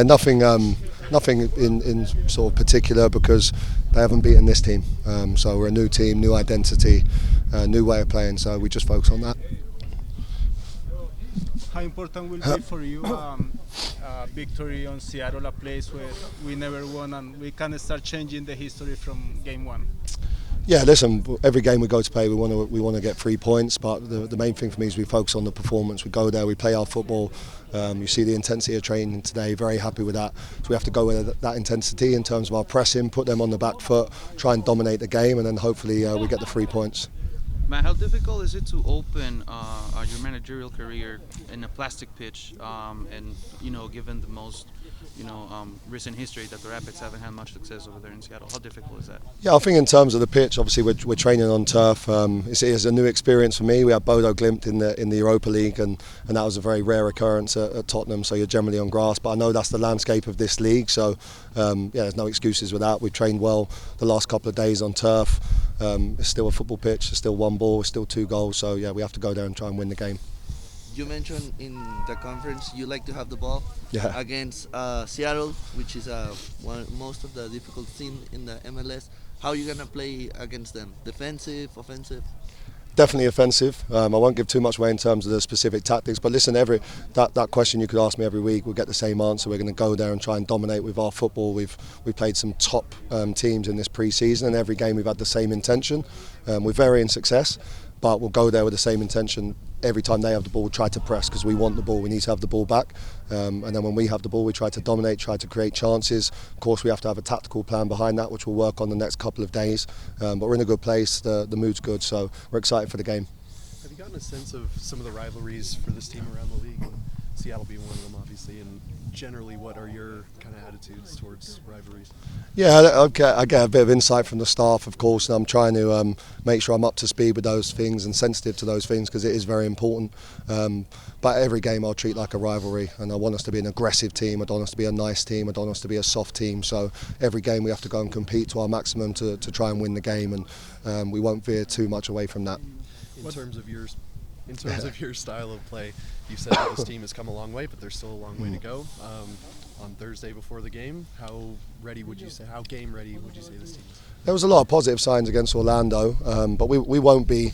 And nothing in sort of particular because they haven't beaten this team. So we're a new team, new identity, new way of playing. So we just focus on that. How important will be for you victory on Seattle, a place where we never won, and we can start changing the history from game one? Yeah, listen. Every game we go to play, we want to get 3 points. But the main thing for me is we focus on the performance. We go there, we play our football. You see the intensity of training today. Very happy with that. So we have to go with that intensity in terms of our pressing, put them on the back foot, try and dominate the game, and then hopefully we get the 3 points. Matt, how difficult is it to open your managerial career in a plastic pitch, and given the most recent history that the Rapids haven't had much success over there in Seattle? How difficult is that? Yeah, I think in terms of the pitch, obviously we're training on turf. It's a new experience for me. We had Bodo Glimt in the Europa League, and that was a very rare occurrence at Tottenham. So you're generally on grass, but I know that's the landscape of this league. So there's no excuses with that. We've trained well the last couple of days on turf. It's still a football pitch. It's still 1 ball. It's still 2 goals. So yeah, we have to go there and try and win the game. You mentioned in the conference you like to have the ball against Seattle, which is most of the difficult team in the MLS. How are you going to play against them? Defensive, offensive? Definitely offensive. I won't give too much away in terms of the specific tactics, but listen, that question you could ask me every week, we'll get the same answer. We're going to go there and try and dominate with our football. We've played some top teams in this pre-season, and every game we've had the same intention. With varying success, but we'll go there with the same intention. Every time they have the ball, we'll try to press because we want the ball. We need to have the ball back, and then when we have the ball, we try to dominate, try to create chances. Of course, we have to have a tactical plan behind that, which we'll work on the next couple of days. But we're in a good place. The mood's good, so we're excited for the game. Have you gotten a sense of some of the rivalries for this team around the league? Seattle being one of them, obviously, and generally, what are your kind of attitudes towards rivalries? Yeah, I get a bit of insight from the staff, of course, and I'm trying to make sure I'm up to speed with those things and sensitive to those things because it is very important. But every game I'll treat like a rivalry, and I want us to be an aggressive team. I don't want us to be a nice team. I don't want us to be a soft team. So every game we have to go and compete to our maximum to try and win the game, and we won't veer too much away from that. In terms of your style of play, you said that this team has come a long way, but there's still a long way to go. On Thursday before the game, how game ready would you say this team is? There was a lot of positive signs against Orlando, but we won't be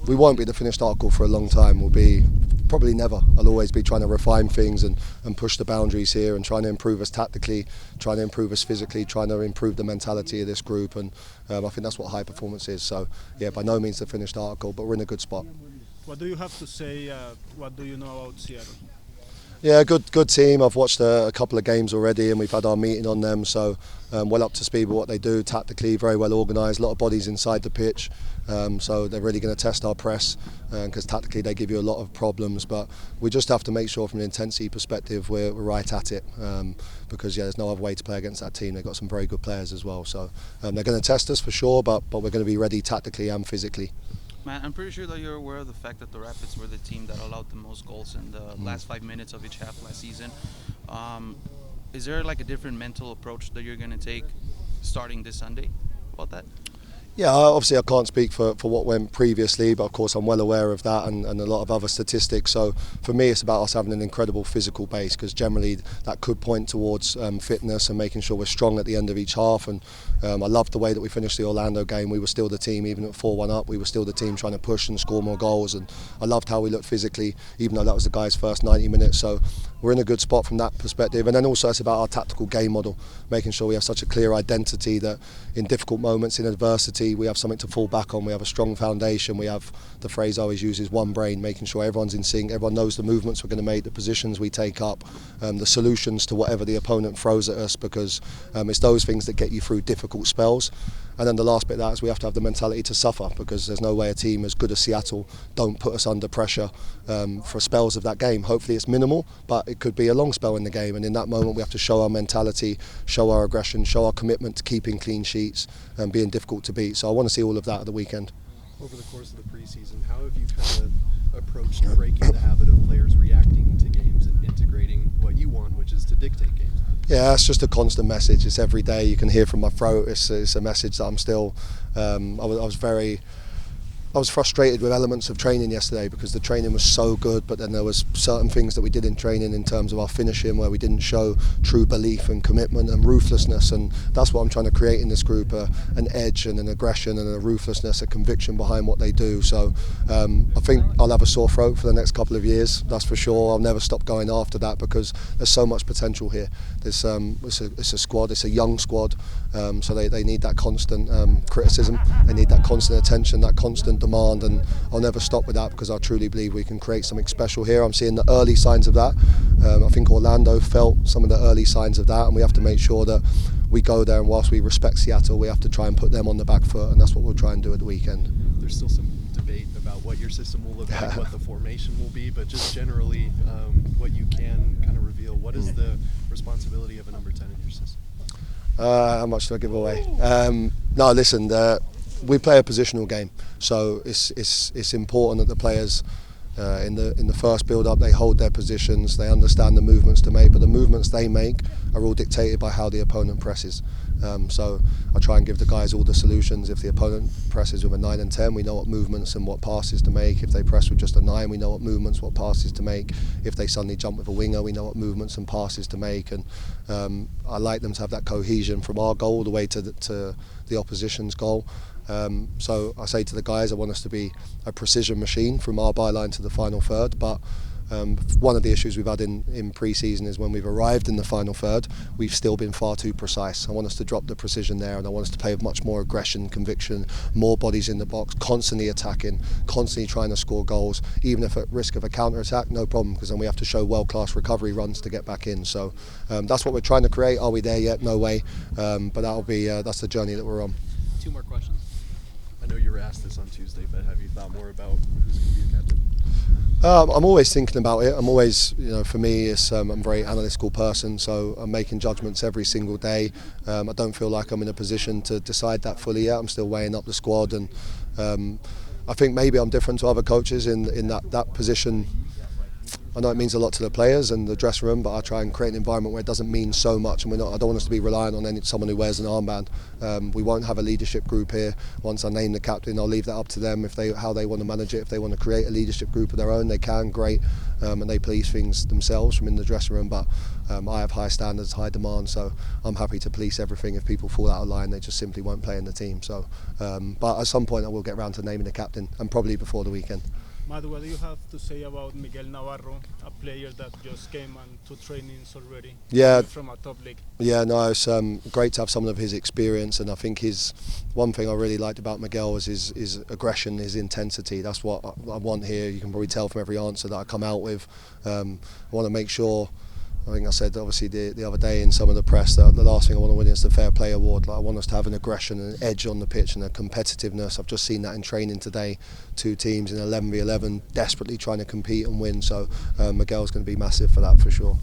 the finished article for a long time. We'll be probably never. I'll always be trying to refine things and push the boundaries here and trying to improve us tactically, trying to improve us physically, trying to improve the mentality of this group, and I think that's what high performance is. So yeah, by no means the finished article, but we're in a good spot. What do you have to say? What do you know about Seattle? Yeah, good team. I've watched a couple of games already, and we've had our meeting on them. So well up to speed with what they do tactically, very well organised. A lot of bodies inside the pitch. So they're really going to test our press because tactically they give you a lot of problems. But we just have to make sure, from an intensity perspective, we're right at it. Because there's no other way to play against that team. They've got some very good players as well. So they're going to test us for sure, but we're going to be ready tactically and physically. Man, I'm pretty sure that you're aware of the fact that the Rapids were the team that allowed the most goals in the last 5 minutes of each half last season. Is there like a different mental approach that you're going to take starting this Sunday about that? Yeah, obviously I can't speak for what went previously, but of course I'm well aware of that and a lot of other statistics. So for me it's about us having an incredible physical base, because generally that could point towards fitness and making sure we're strong at the end of each half. And I loved the way that we finished the Orlando game. We were still the team, even at 4-1 up, we were still the team trying to push and score more goals. And I loved how we looked physically, even though that was the guys' first 90 minutes. So we're in a good spot from that perspective. And then also it's about our tactical game model, making sure we have such a clear identity that in difficult moments, in adversity, we have something to fall back on. We have a strong foundation. We have, the phrase I always use is one brain, making sure everyone's in sync, everyone knows the movements we're going to make, the positions we take up, the solutions to whatever the opponent throws at us, because it's those things that get you through difficult spells. And then the last bit of that is we have to have the mentality to suffer, because there's no way a team as good as Seattle don't put us under pressure for spells of that game. Hopefully it's minimal, but it could be a long spell in the game, and in that moment we have to show our mentality, show our aggression, show our commitment to keeping clean sheets and being difficult to beat. So I want to see all of that at the weekend. Over the course of the preseason, how have you kind of approached breaking the habit of players reacting to games and integrating what you want, which is to dictate games? Yeah, it's just a constant message. It's every day. You can hear from my throat. It's a message that I'm still. I was very I was frustrated with elements of training yesterday because the training was so good, but then there was certain things that we did in training in terms of our finishing where we didn't show true belief and commitment and ruthlessness, and that's what I'm trying to create in this group, an edge and an aggression and a ruthlessness, a conviction behind what they do. So I think I'll have a sore throat for the next couple of years, that's for sure. I'll never stop going after that because there's so much potential here. It's a squad, it's a young squad, so they need that constant criticism, they need that constant attention, that constant demand, and I'll never stop with that because I truly believe we can create something special here. I'm seeing the early signs of that. I think Orlando felt some of the early signs of that, and we have to make sure that we go there, and whilst we respect Seattle, we have to try and put them on the back foot, and that's what we'll try and do at the weekend. There's still some debate about what your system will look like, what the formation will be, but just generally what you can kind of reveal. What is the responsibility of a number 10 in your system? How much do I give away? No, listen, we play a positional game, so it's important that the players in the first build-up, they hold their positions, they understand the movements to make, but the movements they make are all dictated by how the opponent presses. So I try and give the guys all the solutions. If the opponent presses with a 9 and 10, we know what movements and what passes to make. If they press with just a 9, we know what movements, what passes to make. If they suddenly jump with a winger, we know what movements and passes to make. And I like them to have that cohesion from our goal all the way to the opposition's goal. So I say to the guys, I want us to be a precision machine from our byline to the final third, but one of the issues we've had in pre-season is when we've arrived in the final third, we've still been far too precise. I want us to drop the precision there, and I want us to play with much more aggression, conviction, more bodies in the box, constantly attacking, constantly trying to score goals, even if at risk of a counter-attack, no problem, because then we have to show world-class recovery runs to get back in. So that's what we're trying to create. Are we there yet? No way, but that's the journey that we're on. 2 more questions. I know you were asked this on Tuesday, but have you thought more about who's going to be your captain? I'm always thinking about it. I'm always, for me, I'm a very analytical person, so I'm making judgments every single day. I don't feel like I'm in a position to decide that fully yet. I'm still weighing up the squad, and I think maybe I'm different to other coaches in that position. I know it means a lot to the players and the dressing room, but I try and create an environment where it doesn't mean so much, and I don't want us to be reliant on someone who wears an armband. We won't have a leadership group here. Once I name the captain, I'll leave that up to them how they want to manage it. If they want to create a leadership group of their own, they can, great, and they police things themselves from in the dressing room. But I have high standards, high demands, so I'm happy to police everything. If people fall out of line, they just simply won't play in the team. So, but at some point I will get around to naming the captain, and probably before the weekend. Matt, what do you have to say about Miguel Navarro, a player that just came on 2 trainings already? Yeah, from a top league. Yeah, no, it's great to have some of his experience, and I think one thing I really liked about Miguel was his aggression, his intensity. That's what I want here. You can probably tell from every answer that I come out with. I want to make sure. I think I said obviously the other day in some of the press that the last thing I want to win is the Fair Play Award. Like, I want us to have an aggression and an edge on the pitch and a competitiveness. I've just seen that in training today. 2 teams in 11v11 desperately trying to compete and win. So Miguel's going to be massive for that for sure.